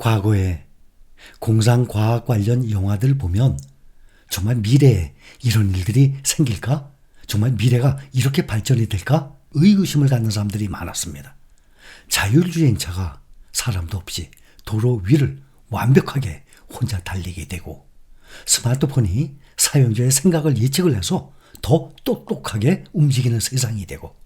과거에 공상과학 관련 영화들 보면 정말 미래에 이런 일들이 생길까? 정말 미래가 이렇게 발전이 될까? 의구심을 갖는 사람들이 많았습니다. 자율주행차가 사람도 없이 도로 위를 완벽하게 혼자 달리게 되고, 스마트폰이 사용자의 생각을 예측을 해서 더 똑똑하게 움직이는 세상이 되고,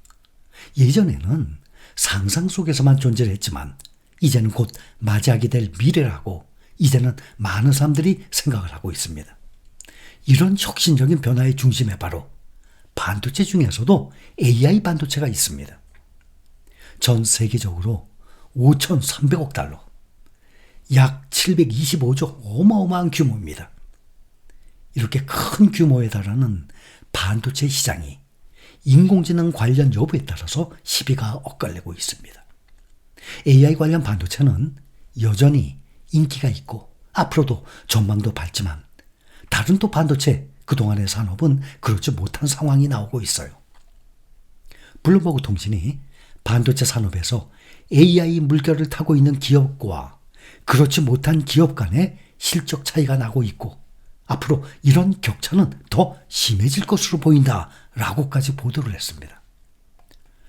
예전에는 상상 속에서만 존재를 했지만 이제는 곧 맞이하게 될 미래라고 이제는 많은 사람들이 생각을 하고 있습니다. 이런 혁신적인 변화의 중심에 바로 반도체 중에서도 AI 반도체가 있습니다. 전 세계적으로 5,300억 달러, 약 725조 어마어마한 규모입니다. 이렇게 큰 규모에 달하는 반도체 시장이 인공지능 관련 여부에 따라서 시비가 엇갈리고 있습니다. AI 관련 반도체는 여전히 인기가 있고 앞으로도 전망도 밝지만, 다른 또 반도체 그동안의 산업은 그렇지 못한 상황이 나오고 있어요. 블룸버그 통신이 반도체 산업에서 AI 물결을 타고 있는 기업과 그렇지 못한 기업 간의 실적 차이가 나고 있고, 앞으로 이런 격차는 더 심해질 것으로 보인다라고까지 보도를 했습니다.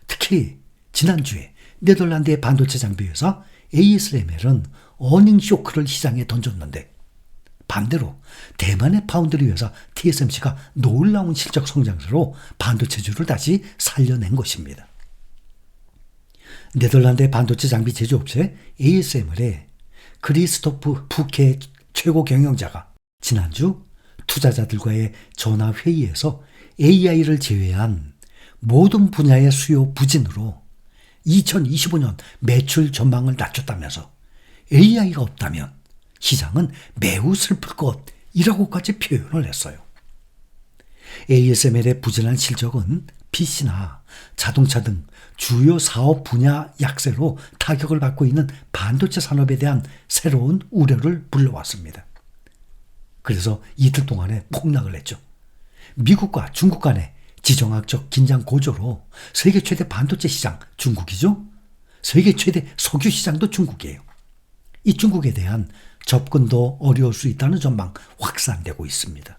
특히 지난주에 네덜란드의 반도체 장비 회사 ASML은 어닝 쇼크를 시장에 던졌는데, 반대로 대만의 파운드리 회사 TSMC가 놀라운 실적 성장세로 반도체주를 다시 살려낸 것입니다. 네덜란드의 반도체 장비 제조업체 ASML의 크리스토프 푸케 최고 경영자가 지난주 투자자들과의 전화회의에서 AI를 제외한 모든 분야의 수요 부진으로 2025년 매출 전망을 낮췄다면서 AI가 없다면 시장은 매우 슬플 것이라고까지 표현을 했어요. ASML의 부진한 실적은 PC나 자동차 등 주요 사업 분야 약세로 타격을 받고 있는 반도체 산업에 대한 새로운 우려를 불러왔습니다. 그래서 이틀 동안에 폭락을 했죠. 미국과 중국 간의 지정학적 긴장 고조로 세계 최대 반도체 시장 중국이죠. 세계 최대 석유 시장도 중국이에요. 이 중국에 대한 접근도 어려울 수 있다는 전망 확산되고 있습니다.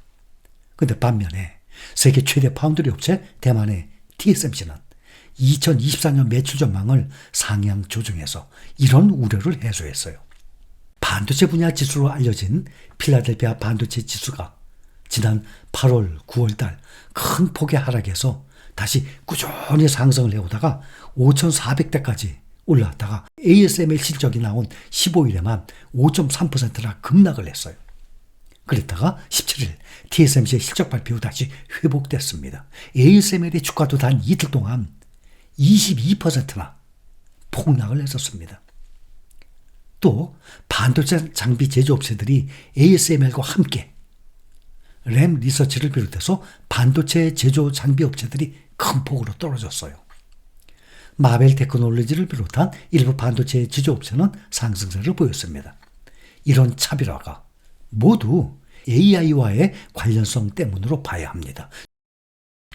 그런데 반면에 세계 최대 파운드리 업체 대만의 TSMC는 2024년 매출 전망을 상향 조정해서 이런 우려를 해소했어요. 반도체 분야 지수로 알려진 필라델피아 반도체 지수가 지난 8월, 9월 달 큰 폭의 하락에서 다시 꾸준히 상승을 해오다가 5,400대까지 올라왔다가 ASML 실적이 나온 15일에만 5.3%나 급락을 했어요. 그랬다가 17일 TSMC의 실적 발표 후 다시 회복됐습니다. ASML의 주가도 단 이틀 동안 22%나 폭락을 했었습니다. 또 반도체 장비 제조업체들이 ASML과 함께 램 리서치를 비롯해서 반도체 제조 장비 업체들이 큰 폭으로 떨어졌어요. 마벨 테크놀로지를 비롯한 일부 반도체 제조업체는 상승세를 보였습니다. 이런 차별화가 모두 AI와의 관련성 때문으로 봐야 합니다.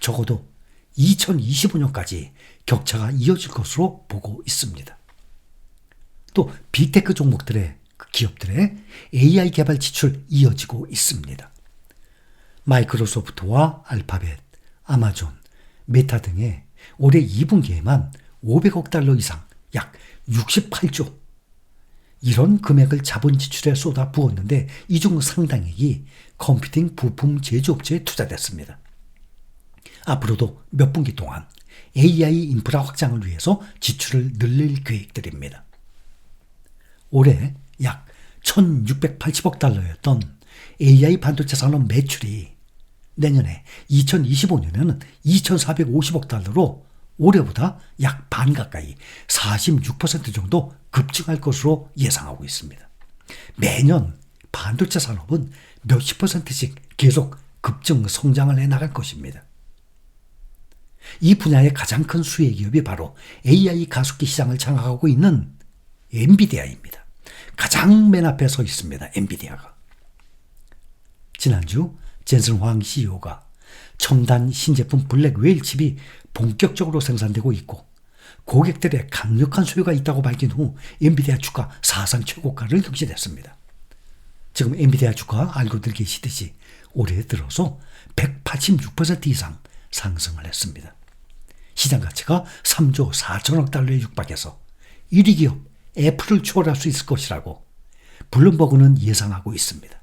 적어도 2025년까지 격차가 이어질 것으로 보고 있습니다. 또 빅테크 종목들의 기업들의 AI 개발 지출 이어지고 있습니다. 마이크로소프트와 알파벳, 아마존, 메타 등의 올해 2분기에만 500억 달러 이상, 약 68조 이런 금액을 자본 지출에 쏟아 부었는데, 이 중 상당액이 컴퓨팅 부품 제조업체에 투자됐습니다. 앞으로도 몇 분기 동안 AI 인프라 확장을 위해서 지출을 늘릴 계획들입니다. 올해 약 1,680억 달러였던 AI 반도체 산업 매출이 내년에 2025년에는 2,450억 달러로 올해보다 약 반 가까이 46% 정도 급증할 것으로 예상하고 있습니다. 매년 반도체 산업은 몇십 %씩 계속 급증 성장을 해나갈 것입니다. 이 분야의 가장 큰 수혜 기업이 바로 AI 가속기 시장을 장악하고 있는 엔비디아입니다. 가장 맨 앞에 서 있습니다. 엔비디아가. 지난주 젠슨 황 CEO가 첨단 신제품 블랙 웨일 칩이 본격적으로 생산되고 있고 고객들의 강력한 수요가 있다고 밝힌 후 엔비디아 주가 사상 최고가를 경신했습니다. 지금 엔비디아 주가 알고들 계시듯이 올해 들어서 186% 이상 상승을 했습니다. 시장 가치가 3조 4천억 달러에 육박해서 1위 기업 애플을 초월할 수 있을 것이라고 블룸버그는 예상하고 있습니다.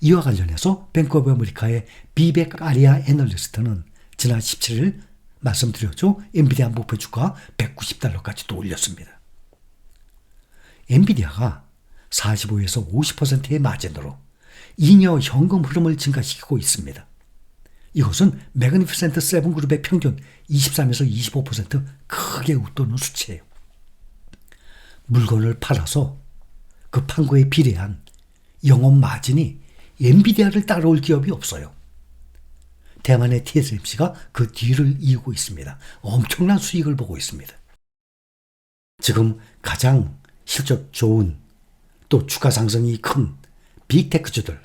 이와 관련해서 뱅크 오브 아메리카의 비백 아리아 애널리스트는 지난 17일 말씀드렸죠. 엔비디아 목표 주가 190달러까지 또 올렸습니다. 엔비디아가 45에서 50%의 마진으로 잉여 현금 흐름을 증가시키고 있습니다. 이것은 매그니피센트 7 그룹의 평균 23에서 25% 크게 웃도는 수치예요. 물건을 팔아서 그 판고에 비례한 영업 마진이 엔비디아를 따라올 기업이 없어요. 대만의 TSMC가 그 뒤를 이고 있습니다. 엄청난 수익을 보고 있습니다. 지금 가장 실적 좋은 또 주가 상승이 큰 빅테크주들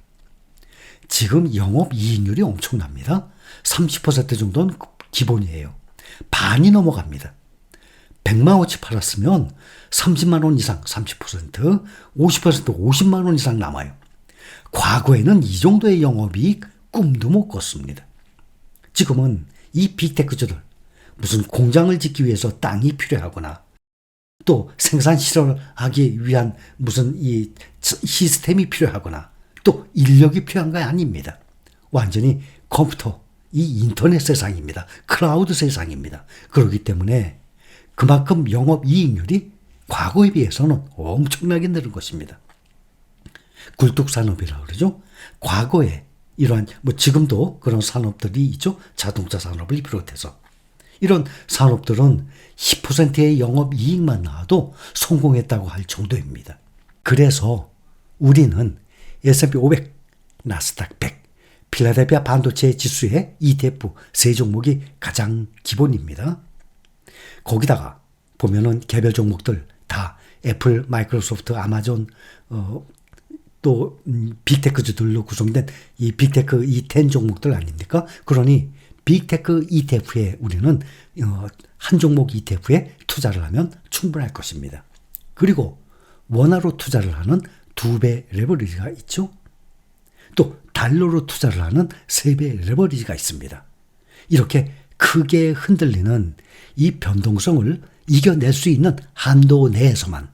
지금 영업이익률이 엄청납니다. 30% 정도는 기본이에요. 반이 넘어갑니다. 100만 원치 팔았으면 30만 원 이상 30%, 50%, 50만 원 이상 남아요. 과거에는 이 정도의 영업이익 꿈도 못 꿨습니다. 지금은 이 빅테크주들 무슨 공장을 짓기 위해서 땅이 필요하거나 또 생산 실험하기 위한 무슨 이 시스템이 필요하거나 또 인력이 필요한 거 아닙니다. 완전히 컴퓨터, 이 인터넷 세상입니다. 클라우드 세상입니다. 그렇기 때문에 그만큼 영업이익률이 과거에 비해서는 엄청나게 늘은 것입니다. 굴뚝산업이라고 그러죠. 과거에 이러한 지금도 그런 산업들이 있죠. 자동차 산업을 비롯해서. 이런 산업들은 10%의 영업이익만 나와도 성공했다고 할 정도입니다. 그래서 우리는 S&P 500, 나스닥 100, 필라델피아 반도체 지수의 ETF 세 종목이 가장 기본입니다. 거기다가 보면은 개별 종목들 다 애플, 마이크로소프트, 아마존, 또 빅테크주들로 구성된 이 빅테크 이 10 종목들 아닙니까? 그러니 빅테크 ETF에 우리는 한 종목 ETF에 투자를 하면 충분할 것입니다. 그리고 원화로 투자를 하는 2배 레버리지가 있죠. 또 달러로 투자를 하는 3배 레버리지가 있습니다. 이렇게 크게 흔들리는 이 변동성을 이겨낼 수 있는 한도 내에서만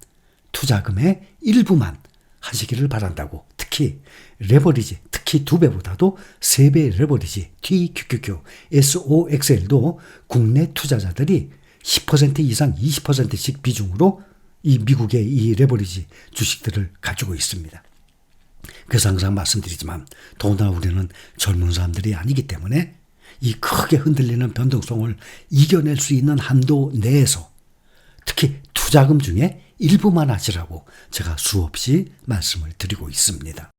투자금의 일부만 하시기를 바란다고. 특히 레버리지, 특히 2배보다도 3배 레버리지 TQQQ, SOXL도 국내 투자자들이 10% 이상 20%씩 비중으로 이 미국의 이 레버리지 주식들을 가지고 있습니다. 그래서 항상 말씀드리지만 더군다나 우리는 젊은 사람들이 아니기 때문에 이 크게 흔들리는 변동성을 이겨낼 수 있는 한도 내에서 특히 투자금 중에 일부만 하시라고 제가 수없이 말씀을 드리고 있습니다.